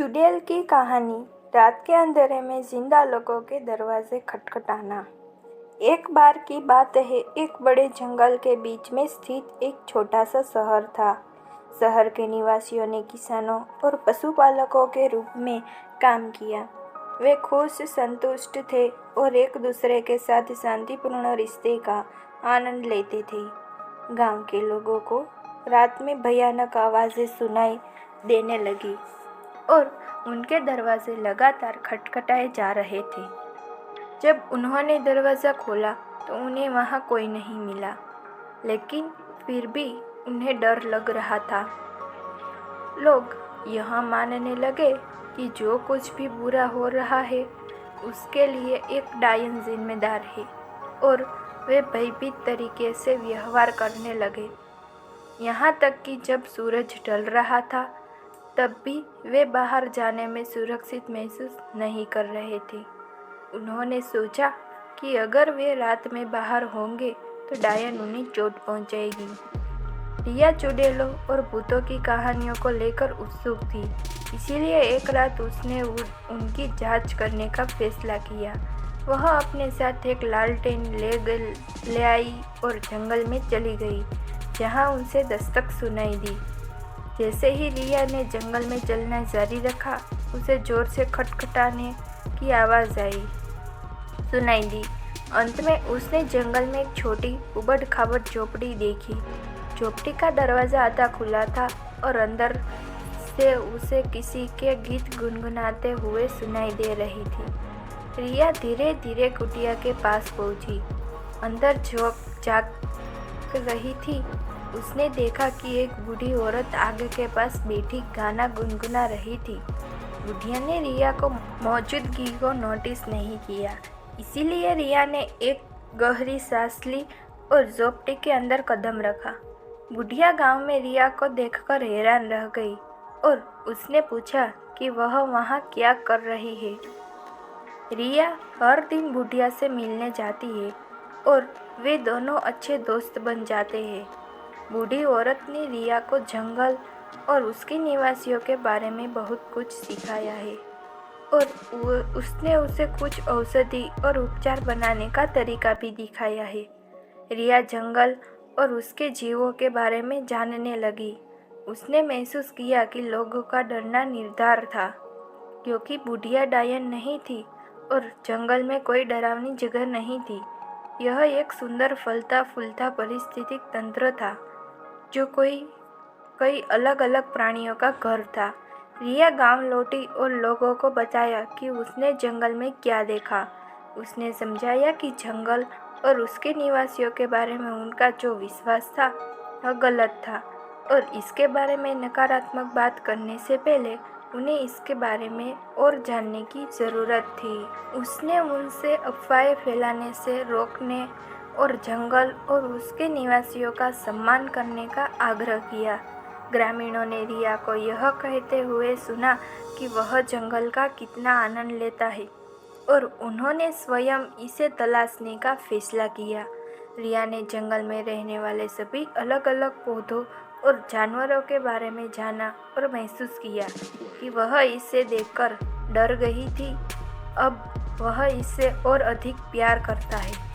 चुड़ैल की कहानी। रात के अंधेरे में जिंदा लोगों के दरवाजे खटखटाना। एक बार की बात है, एक बड़े जंगल के बीच में स्थित एक छोटा सा शहर था। शहर के निवासियों ने किसानों और पशुपालकों के रूप में काम किया। वे खुश संतुष्ट थे और एक दूसरे के साथ शांतिपूर्ण रिश्ते का आनंद लेते थे। गांव के लोगों को रात में भयानक आवाज़ें सुनाई देने लगी और उनके दरवाजे लगातार खटखटाए जा रहे थे। जब उन्होंने दरवाज़ा खोला तो उन्हें वहाँ कोई नहीं मिला, लेकिन फिर भी उन्हें डर लग रहा था। लोग यह मानने लगे कि जो कुछ भी बुरा हो रहा है उसके लिए एक डायन जिम्मेदार है और वे भयभीत तरीके से व्यवहार करने लगे। यहाँ तक कि जब सूरज ढल रहा था तब भी वे बाहर जाने में सुरक्षित महसूस नहीं कर रहे थे। उन्होंने सोचा कि अगर वे रात में बाहर होंगे तो डायन उन्हें चोट पहुंचाएगी। रिया चुड़ैलों और भूतों की कहानियों को लेकर उत्सुक थी, इसीलिए एक रात उसने उनकी जांच करने का फैसला किया। वह अपने साथ एक लालटेन ले आई और जंगल में चली गई, जहां उनसे दस्तक सुनाई दी। जैसे ही रिया ने जंगल में चलना जारी रखा, उसे जोर से खटखटाने की आवाज़ सुनाई दी। अंत में उसने जंगल में एक छोटी उबड़-खाबड़ झोपड़ी देखी। झोपड़ी का दरवाज़ा आधा खुला था और अंदर से उसे किसी के गीत गुनगुनाते हुए सुनाई दे रही थी। रिया धीरे धीरे कुटिया के पास पहुंची। अंदर झांक रही थी, उसने देखा कि एक बूढ़ी औरत आगे के पास बैठी गाना गुनगुना रही थी। बुढ़िया ने रिया को मौजूदगी को नोटिस नहीं किया, इसीलिए रिया ने एक गहरी सांस ली और झोपड़ी के अंदर कदम रखा। बुढ़िया गांव में रिया को देखकर हैरान रह गई और उसने पूछा कि वह वहाँ क्या कर रही है। रिया हर दिन बुढ़िया से मिलने जाती है और वे दोनों अच्छे दोस्त बन जाते हैं। बूढ़ी औरत ने रिया को जंगल और उसके निवासियों के बारे में बहुत कुछ सिखाया है और उसने उसे कुछ औषधि और उपचार बनाने का तरीका भी दिखाया है। रिया जंगल और उसके जीवों के बारे में जानने लगी। उसने महसूस किया कि लोगों का डरना निर्धार था, क्योंकि बुढ़िया डायन नहीं थी और जंगल में कोई डरावनी जगह नहीं थी। यह एक सुंदर फलता फूलता पारिस्थितिक तंत्र था जो कई अलग अलग प्राणियों का घर था। रिया गांव लौटी और लोगों को बताया कि उसने जंगल में क्या देखा। उसने समझाया कि जंगल और उसके निवासियों के बारे में उनका जो विश्वास था वह गलत था और इसके बारे में नकारात्मक बात करने से पहले उन्हें इसके बारे में और जानने की ज़रूरत थी। उसने उनसे अफवाहें फैलाने से रोकने और जंगल और उसके निवासियों का सम्मान करने का आग्रह किया। ग्रामीणों ने रिया को यह कहते हुए सुना कि वह जंगल का कितना आनंद लेता है और उन्होंने स्वयं इसे तलाशने का फैसला किया। रिया ने जंगल में रहने वाले सभी अलग अलग पौधों और जानवरों के बारे में जाना और महसूस किया कि वह इसे देखकर डर गई थी। अब वह इससे और अधिक प्यार करता है।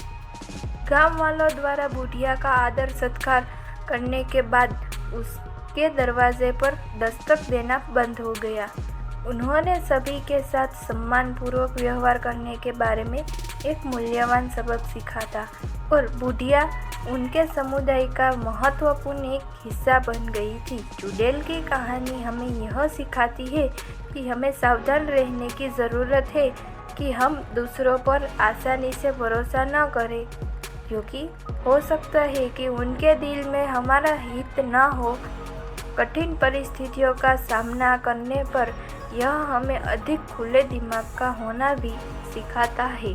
गांव वालों द्वारा बुढ़िया का आदर सत्कार करने के बाद उसके दरवाजे पर दस्तक देना बंद हो गया। उन्होंने सभी के साथ सम्मानपूर्वक व्यवहार करने के बारे में एक मूल्यवान सबक सीखा था और बुढ़िया उनके समुदाय का महत्वपूर्ण एक हिस्सा बन गई थी। चुड़ैल की कहानी हमें यह सिखाती है कि हमें सावधान रहने की ज़रूरत है कि हम दूसरों पर आसानी से भरोसा न करें, क्योंकि हो सकता है कि उनके दिल में हमारा हित न हो। कठिन परिस्थितियों का सामना करने पर यह हमें अधिक खुले दिमाग का होना भी सिखाता है।